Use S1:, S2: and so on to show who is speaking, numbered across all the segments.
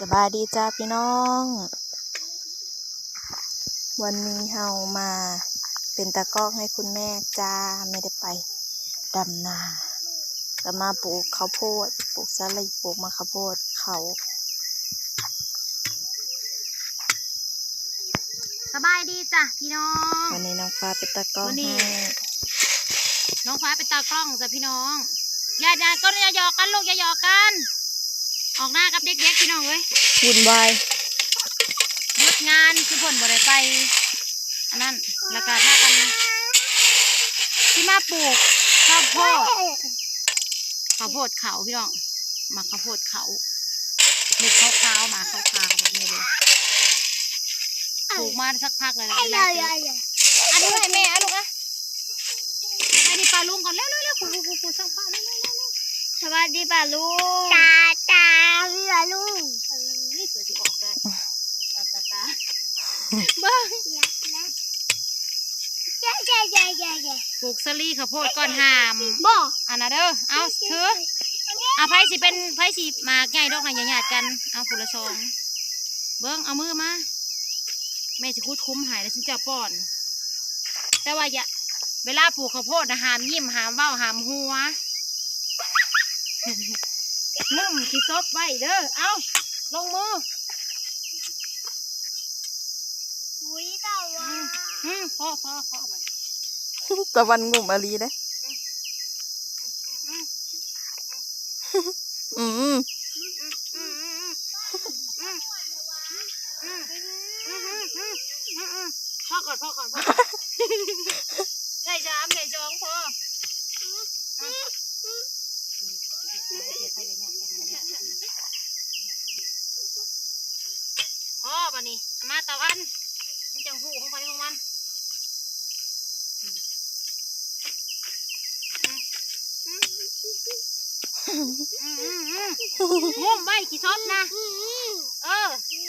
S1: สบายดีจ้าพี่น้อง วันนี้เฮามาเป็นตากล้องให้คุณแม่จ้าไม่ได้ไปดำนาแต่มาปลูกข้าวโพดปลูกสาลีปลูกมะข้าวโพดเขา
S2: สบายดีจ้ะพี่น้อง
S1: วันนี้น้องฟ้าเป็นตากล้องให้
S2: น้องฟ้าเป็นตากล้องจ้ะพี่น้องอย่าก็อย่าหยอกกันลูกอย่าหยอกกันออกหน้ากับเด็กๆพี่น้องเว้ย
S1: วุ่นวาย
S2: หยุดงานคือผลบ่ได้ไปอันนั้นแล้วก็ถ้ากันที่มาปลูกข้าวโพดเขาพี่น้องมาข้าวโพดเขาเม็ดขาวๆมาขาวๆแบบนี้เลยปลูกมาสักพักเลยนะอันนี้ให้แม่ลูกอะไปดีปลาลุงก่อนเร็วปูสั่งปลาเร็ว
S3: สวัสดีป่าลุงตาพี่ป่าลุง
S2: นี่เสือสิออกได้ตาบ้างปลูกสลีข้าวโพดก้อนหาม
S3: บ่
S2: อันนั้นเด้อเอาถือเอาไผ่สิเป็นไผ่สิมาง่ายดอกไงหยาดกันเอาผุละซองเบิ้งเอามือมาแม่จะคุดคุ้มหายแล้วฉันจะป้อนแต่ว่าอย่าเวลาปลูกข้าวโพดนะหามยิ้มหามเว้าหามหัวนุ่มขี้ซบไว้เด้อเอาลงมือ
S3: อุ้ยตาวัน
S2: พ่อไป
S1: ตะวันงุ่มอลีเลย
S2: พ่อก่อนใส่ช้องพ่อพ่อมานี่มาตะวันนี่จังหูของไฟของมันงุ่มใบขี้ชอบนะ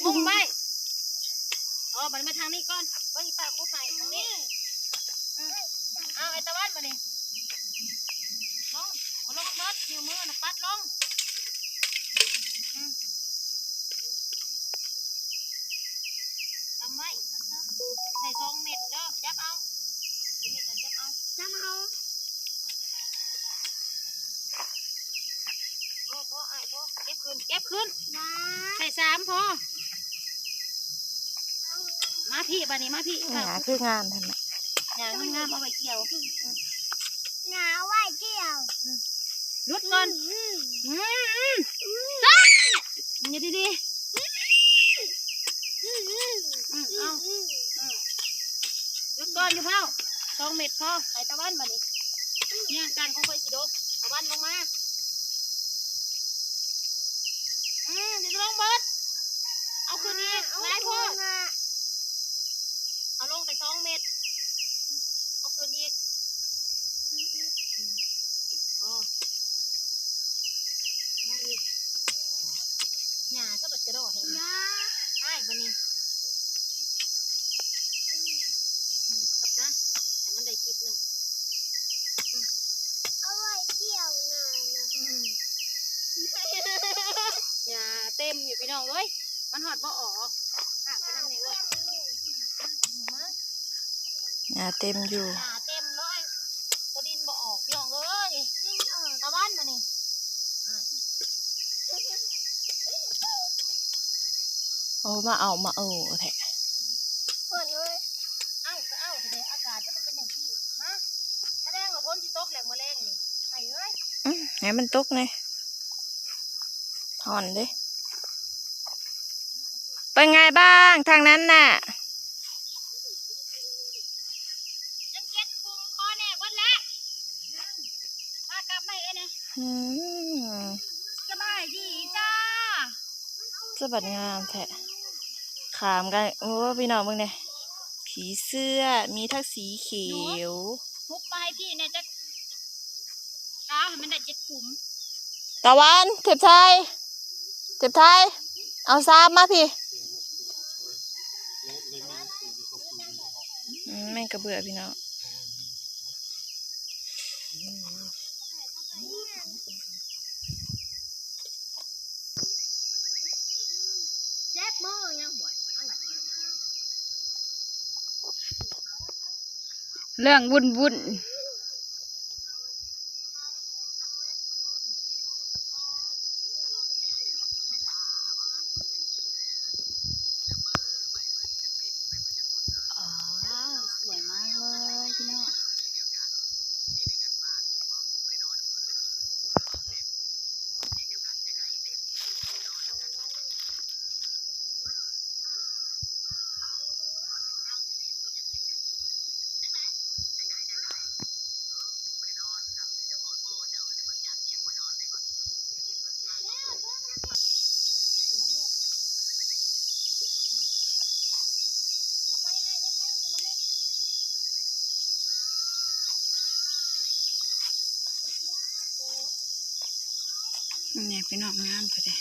S2: งุ่มใบมันมาทางนี้ก่อนว่าอีป้าคุดใส่ตรงนี้เอาไอ้ตะวันมานี่ลงรถนิ้วมือนะปัดลงทำไมใส่2 เม็ดเด้อจับเอาเม็ดจับเอาพ่อไอ้พ่อเก็บขึ้นใส่3พอมาพี่บ้านนี้มาพี่
S1: หาคืองานทำไม
S2: งามเอาไปเกี่ยว
S3: ไว้เกี่ยว
S2: หยุดก่อนอย่าดีเอาหยุดก่อนอยู่เผา2 เม็ดพอใส่ตะวันบ้านนี้เนี่ยการของไฟสีโดตะวันลงมาเดี๋ยวลงเบิดเอาคืนนี้ไล่พ่อเอาลงไป2 เม็ดเอาคืนอีกมาอีกหญ้าก็บัดกระโดดเห็นใช่บันนี้นะแต่มันได้คิดหนึ่ง
S3: เอาไว้เกี่ยวห
S2: หญ้าเต็มอยู่พี่น้องเอ้ยมันหอดบ่ออกไปนั่งในวัด
S1: เต็มอยู่
S2: เต็มเลยตัวดินบ่ออกพี่น้องเอ้ยตะวันมานี่
S1: มาเอาแท้
S3: คนเว้ย
S2: เอาเดี๋ยวอากาศจะเป็นอย่างที่นะแสดงว่าพ้นที่ตกแหลมมาแรงนี่ไอ้เอ้ย
S1: ให้มันตกไงถอนดิเป็นไงบ้างทางนั้นน่ะ
S2: ยังเก็บคุมคอแน่บนแล้วพากลับไม่เอ้ยนะสบายดีจ้า
S1: จะบัดงามแท้ขามกันโอ้พี่น้องมึงเนี่ยผีเสื้อมีทั้งสีเขียว
S2: ทุบไปพี่เนี่ยจะมันได้7 ขุม
S1: ตะวันเก็บไทยเอาซ้ำมาพี่แม่งกระเบื่อพี่น้อง
S2: เรื่องวุ่นสวยมากเลยพี่น้องนี่พี่น้องงามก็ได้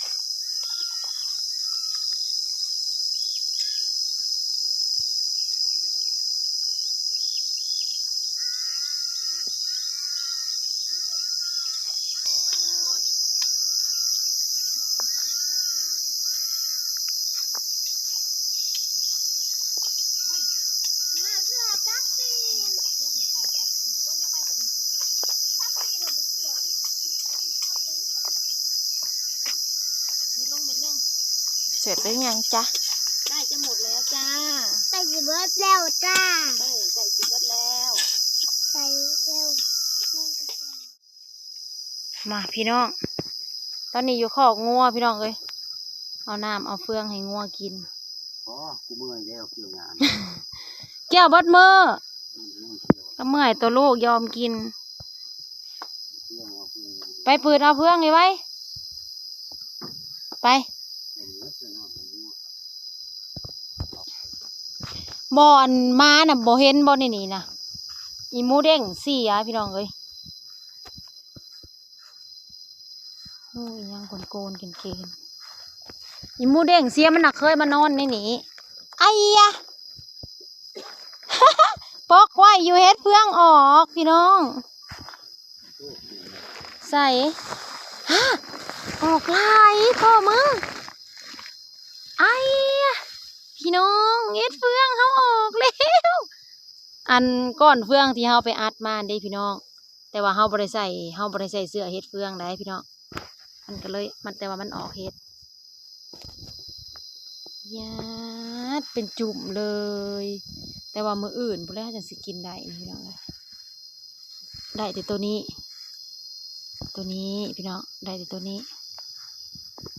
S2: มีลงเม็ดนึง
S1: เสร็จหรือยังจ๊ะ
S2: ใกล้จะหมดแล้วจ้า
S3: ใส่จีเบิร์ดแล้วจ้า
S2: ใกล้สิเบิดแล้ว
S3: ใส่เร็ว
S2: มาพี่น้องตอนนี้อยู่คอกงัวพี่น้องเอ้ยเอาน้ำเอาเฟืองให้งัวกิน
S4: อ๋อกูเมื่อยแล้วเกี่ยวงาน
S2: เกี่ยวเบดมือ
S4: เกี่ยว
S2: ก็เมื่อยตัวลูกยอมกิน
S4: เพื่อนเอาเพื่อน
S2: ไปปืนเอาเฟืองเลยไว้ไป
S4: เป็นเนื้อเพื่อนเอาเนื้อ
S2: บ่อนมาน่ะบ่เห็นบ่ในนี่นะอีหมูเด้งเสียพี่น้องเอ้ยโอ้ยยังโกนเกณฑ์อีหมูเด้งเสียมันน่ะเคยมานอนในนี่ไอ้ยะ ปอกไว้อยู่เฮ็ดเฟืองออกพี่น้องใส่ฮะออกลายพ่อมึงไอ้ยะพี่น้องเฮ็ดเฟืองเขาออกแล้วอันก้อนเฟืองที่เฮาไปอัดมาเด้พี่น้องแต่ว่าเฮาบ่ได้ใส่เสื้อเฮ็ดเฟืองได้พี่น้องมันก็เลยมันแต่ว่ามันออกเฮ็ดยาดเป็นจุ่มเลยแต่ว่ามื้ออื่นพุ่นแล้วจังสิกินได้นี่พี่น้องเลยได้แต่ตัวนี้พี่น้องได้แต่ตัวนี้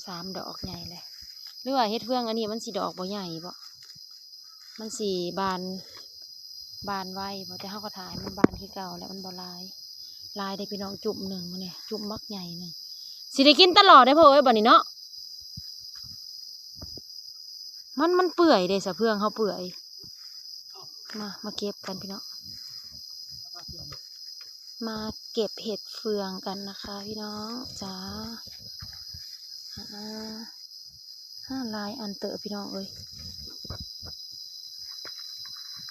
S2: 3 ดอกใหญ่เลยหรือว่าเฮ็ดเฟืองอันนี้มันสิดอกบ่ใหญ่บ่มันสิบานไว้บ่แต่เฮาก็ถ่ายมันบานคือเก่าแล้วมันบ่ลายได้พี่น้องจุ่มหนึ่งมาเนี่ยจุ่มมักใหญ่หนึ่งสิได้กินตลอดได้อพ่อเอ้ยบัดนี้เนาะมันเปื่อยเด้สะเฟืองเฮาเปื่อยมาเก็บกันพี่น้องมาเก็บเห็ดเฟืองกันนะคะพี่น้องจ้าลายอันเตอะพี่น้องเอ้ย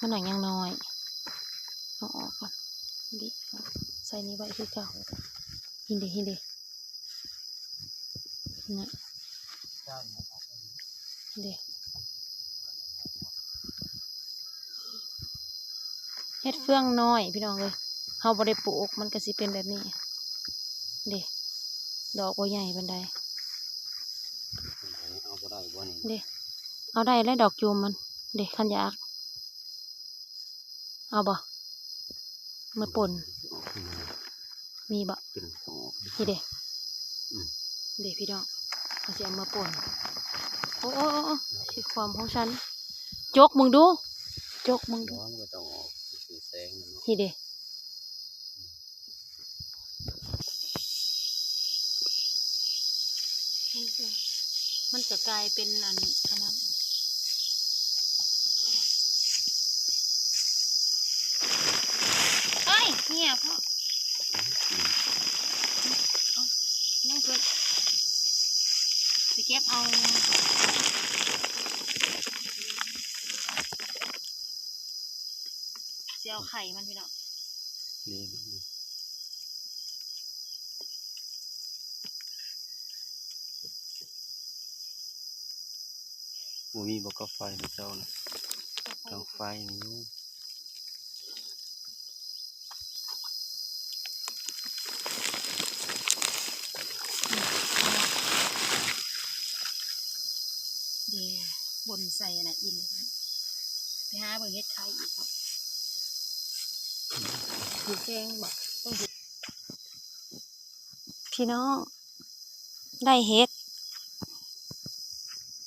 S2: มันหนังยังน้อยเอาออกก่อนดิใส่นี้ไว้คือเก่าหินเดนะเดเห็ดเฟืองน้อยพี่น้องเลยเฮาบ่ได้ปลูกมันก็สิเป็นแบบนี้เดดอกบ่ใหญ่ปานใด
S4: เอาก็ได้บ่นี่
S2: เดเอาได้แล้วดอกจูมมันเดขันยากเอาบ่มาป่นมีบ่
S4: เป็นสอง
S2: นี่เดพี่น้องเอาสิเอามาป่นโอ้คือความของฉันจกมึงดู
S4: ร้องก็ต้องออกสีแสงเนาะ
S2: นี่เดมันจะกลายเป็นอันนั้นเฮ้ยเนี่ยพ่อยังเกิดสิเก็บเอาสิเอาไข่มันพี่น้อง
S4: นี่บ่มีบ่ก็ไฟนะเจ้านะต้องไฟนี่
S2: ส่อันนั้นอิ่มเลยไปหาเบิ่งเฮ็ดไข่อีกครับผูกแกงบอกต้องผูก
S1: พี่น้องได้เฮ็ด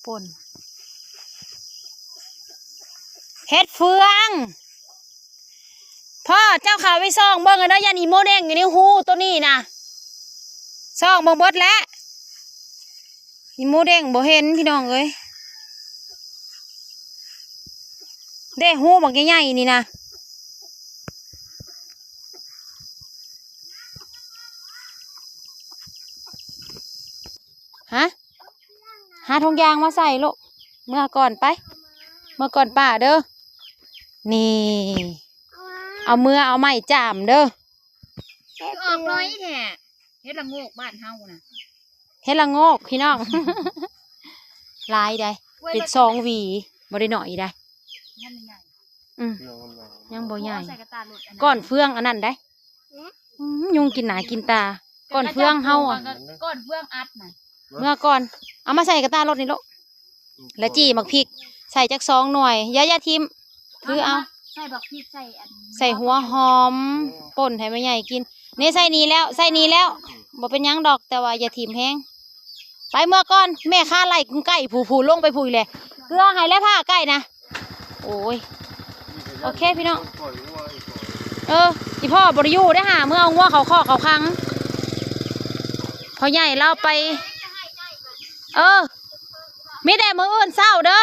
S1: ป่นเฮ็ดเฟืองพ่อเจ้าข่าวไปซ่องเบิ่งกันเด้อยันอีโมเด้งอยู่ในหูตัวนี้นะซ่องเบิ่งเบิดแล้วอีโมเด้งบ่เห็นพี่น้องเอ้ยเด้หูบักใหญ่ๆนี่นะฮะหาทงยางมาใส่ลูกเมื่อก่อนไปเมื่อก่อนป้าเด้อนี่เอามือเอาไม้จามเด้อ
S2: ออกน้อยแท้เฮ็ดละโงกบ้านเฮาน่ะ
S1: เฮ็ดละโงกพี่น้อง ลายได้เป็น2 หวีบ่ได้หน่อยได้
S2: นั่นใหญ่
S1: ยังบ่ใหญ่
S2: ใส่กระตาหลุด
S1: ก้อนเฟืองอันนั้นได้ยุงกินหนากินตาก้อนเฟืองเฮาอ่ะ
S2: ก้อนเฟืองอัดน่ะ
S1: เมื่อก่อนเอามาใส่กระตารถนี่ลูกแล้วจี้หมักพริกใส่จัก2 หน่วยอย่าทิมคือเอา
S2: ใส่บักพริกใส่อัน
S1: ใส่หัวหอมป่นให้แม่ใหญ่กินนี่ใส่นี้แล้วใส่นี้แล้วบ่เป็นหยังดอกแต่ว่าอย่าทิมแห้งไปเมื่อก่อนแม่ข้าไล่กุ้งไก่ผูลงไปผูอีแหละเกลือให้แล้วผ้าไก่นะโอ้ยโอเคพี่น้องอีพ่อบริยูได้หาเมื่อเอางัวเขาคอกเขาคังพอใหญ่เราไปมีแต่มื้ออื่นเศร้าเด้อ